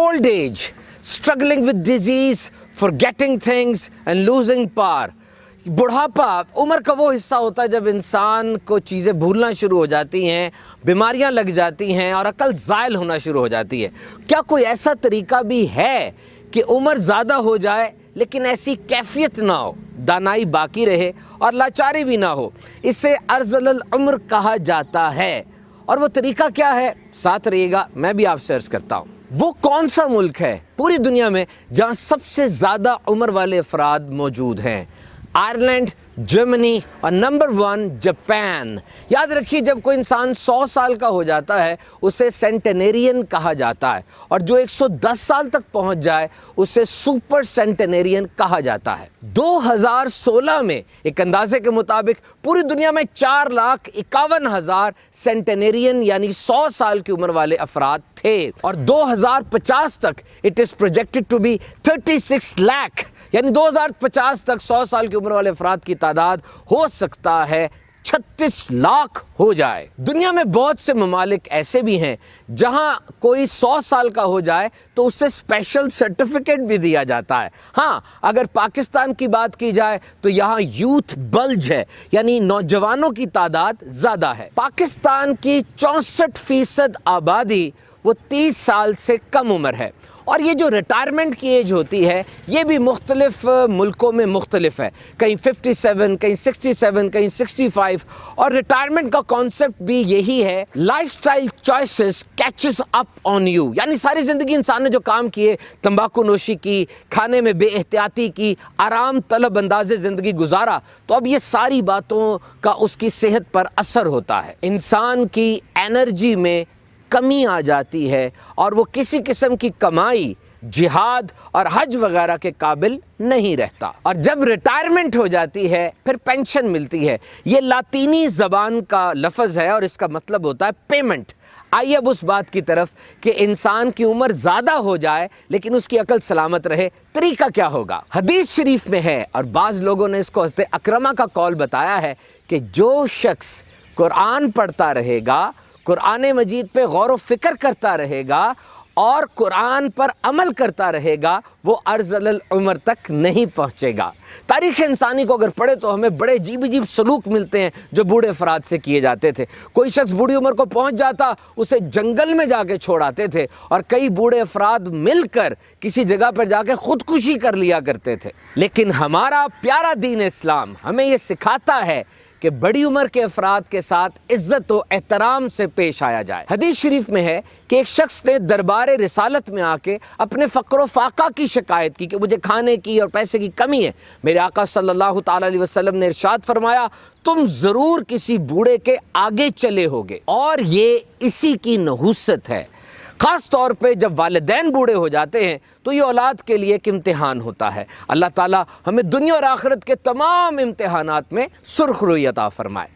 old age, struggling with disease, forgetting things and losing power. बुढ़ापा उम्र का वो हिस्सा होता है जब इंसान को चीज़ें भूलना शुरू हो जाती हैं, बीमारियां लग जाती हैं और अकल ज़ायल होना शुरू हो जाती है। क्या कोई ऐसा तरीका भी है कि उम्र ज़्यादा हो जाए लेकिन ऐसी कैफियत ना हो, दानाई बाकी रहे और लाचारी भी ना हो? इसे अर्ज़ल उम्र कहा जाता है। और वो तरीका क्या है? साथ रहिएगा, मैं भी आपसे अर्ज़ करता हूँ। वो कौन सा मुल्क है पूरी दुनिया में जहाँ सबसे ज़्यादा उम्र वाले अफराद मौजूद हैं? आयरलैंड, जर्मनी और नंबर 1 जापान। याद रखिए, जब कोई इंसान 100 साल का हो जाता है उसे सेंटेनेरियन कहा जाता है, और जो 110 साल तक पहुंच जाए उसे सुपर सेंटेनेरियन कहा जाता है। 2016 में एक अंदाजे के मुताबिक पूरी दुनिया में 4,51,000 सेंटेनेरियन यानी 100 साल की उम्र वाले अफराद थे, और 2050 तक it is projected to be 36 lakh, यानी 2050 तक 100 साल की उम्र वाले अफराद की तादाद हो सकता है 36 लाख हो जाए। दुनिया में बहुत से ममालिक ऐसे भी हैं जहां कोई 100 साल का हो जाए तो उसे स्पेशल सर्टिफिकेट भी दिया जाता है। हाँ, अगर पाकिस्तान की बात की जाए तो यहाँ यूथ बल्ज है, यानी नौजवानों की तादाद ज्यादा है। पाकिस्तान की 64% आबादी वो 30 साल से कम उम्र है, और ये जो रिटायरमेंट की एज होती है ये भी मुख्तलिफ मुल्कों में मुख्तलिफ है, कहीं 57, कहीं 67, कहीं 65। और रिटायरमेंट का कॉन्सेप्ट भी यही है, lifestyle choices catches up on you, यानी सारी ज़िंदगी इंसान ने जो काम किए, तंबाकू नोशी की, खाने में बेएहतियाती की, आराम तलब अंदाज़े ज़िंदगी गुजारा, तो अब ये सारी बातों का उसकी सेहत पर असर होता है। इंसान की एनर्जी में कमी आ जाती है और वो किसी किस्म की कमाई, जिहाद और हज वगैरह के काबिल नहीं रहता। और जब रिटायरमेंट हो जाती है फिर पेंशन मिलती है। ये लातीनी ज़बान का लफ्ज़ है और इसका मतलब होता है पेमेंट। आइए अब उस बात की तरफ कि इंसान की उम्र ज़्यादा हो जाए लेकिन उसकी अकल सलामत रहे, तरीका क्या होगा? हदीस शरीफ में है, और बाज़ लोगों ने इसको हज़रत अकरमा का कौल बताया है, कि जो शख्स कुरान पढ़ता रहेगा, कुरान मजीद पे गौर व फिक्र करता रहेगा और कुरान पर अमल करता रहेगा, वो अर्ज़ल उम्र तक नहीं पहुँचेगा। तारीख़ इंसानी को अगर पढ़े तो हमें बड़े अजीब अजीब सलूक मिलते हैं जो बूढ़े अफराद से किए जाते थे। कोई शख्स बूढ़ी उम्र को पहुँच जाता, उसे जंगल में जाके छोड़ाते थे, और कई बूढ़े अफराद मिलकर किसी जगह पर जाके खुदकुशी कर लिया करते थे। लेकिन हमारा प्यारा दीन इस्लाम हमें ये सिखाता है कि बड़ी उम्र के अफराद के साथ इज्जत व एहतराम से पेश आया जाए। हदीस शरीफ में है कि एक शख्स ने दरबार रिसालत में आके अपने फ़क्र फाका की शिकायत की कि मुझे खाने की और पैसे की कमी है। मेरे आका सल्लल्लाहु ताला अलैहि वसल्लम ने इरशाद फरमाया, तुम ज़रूर किसी बूढ़े के आगे चले होगे, और ये इसी की नहुसत है। ख़ास तौर पे जब वालिदैन बूढ़े हो जाते हैं तो ये औलाद के लिए एक इम्तिहान होता है। अल्लाह ताला हमें दुनिया और आखिरत के तमाम इम्तिहानात में सुर्खरुई अता फरमाए।